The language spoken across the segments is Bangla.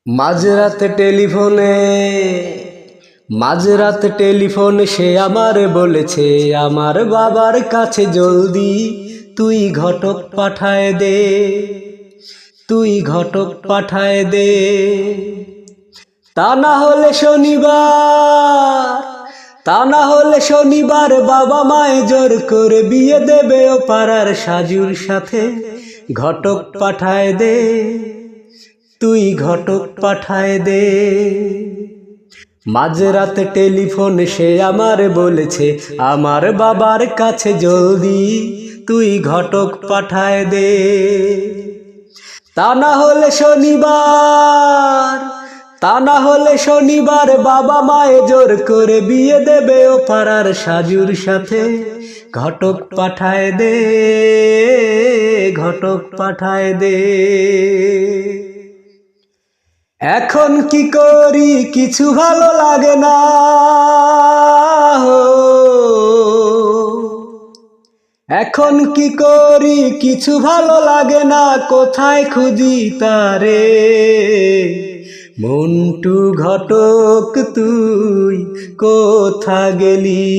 মাঝরাতে টেলিফোনে সে আমারে বলেছে, আমার বাবার কাছে জলদি তুই ঘটক পাঠায় দে, তুই ঘটক পাঠায় দে। তা না হলে শনিবার বাবা মায়ে জোর করে বিয়ে দেবে ও পাড়ার সাজুর সাথে। ঘটক পাঠায় দে, তুই ঘটক পাঠায় দে। মাঝরাতে টেলিফোনে সে আমারে বলেছে, আমার বাবার কাছে জলদি তুই ঘটক পাঠায় দে। তা না হলে শনিবার বাবা মায়ে জোর করে বিয়ে দেবে ও পাড়ার সাজুর সাথে। ঘটক পাঠায় দে, ঘটক পাঠায় দে। এখন কি করি কিছু ভালো লাগে না, এখন কি করি কিছু ভালো লাগে না, কোথায় খুঁজি তারে। মন্টু ঘটক তুই কোথা গেলি,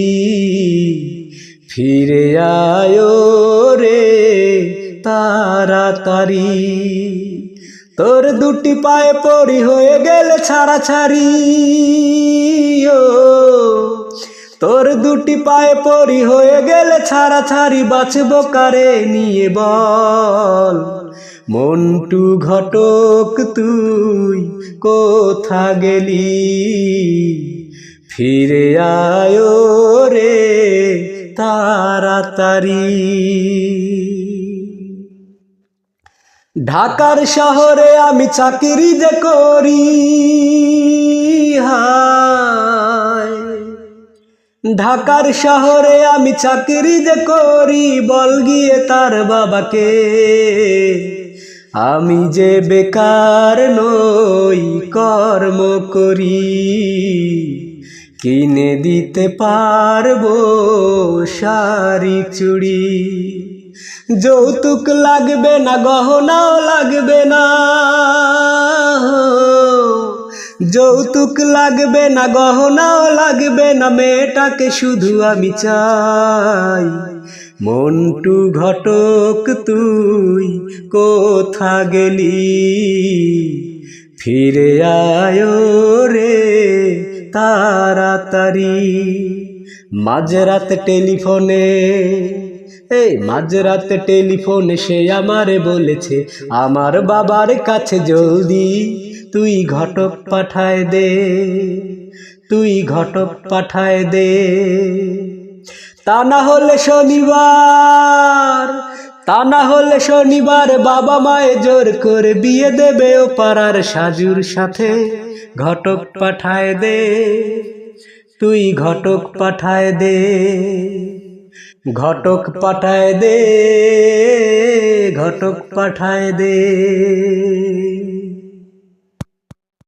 ফিরে আয় রে তাড়াতাড়ি। তোর দুটি পায়ে পড়ি হয়ে গেলে ছাড়াছাড়ি, তোর দুটি পায়ে পড়ি হয়ে গেলে ছাড়াছাড়ি, বাঁচবো কারে নিয়ে বল। মন্টু ঘটক তুই কোথা গেলি, ফিরে আয় রে তাড়াতাড়ি। ঢাকার শহরে আমি চাকরি যে করি, ঢাকার শহরে আমি চাকরি যে করি, বল গিয়ে তার বাবাকে আমি যে বেকার নই কর্ম করি। কিনে দিতে পারবো শাড়ি চুড়ি, যৌতুক লাগবে না গহনাও লাগবে না, যৌতুক লাগবে না গহনাও লাগবে না, মেয়েটাকে শুধু আমি চাই। মন্টু ঘটক তুই কোথা গেলি, ফিরে আয় রে তাড়াতাড়ি। মাঝরাতে টেলিফোনে সে আমারে বলেছে, আমার বাবার কাছে জলদি তুই ঘটক পাঠায় দে, তুই ঘটক পাঠায় দে। তা না হলে শনিবার বাবা মায়ে জোর করে বিয়ে দেবে ও পাড়ার সাজুর সাথে। ঘটক পাঠায় দে, তুই ঘটক পাঠায় দে, ঘটক পাঠায় দে, ঘটক পাঠায় দে।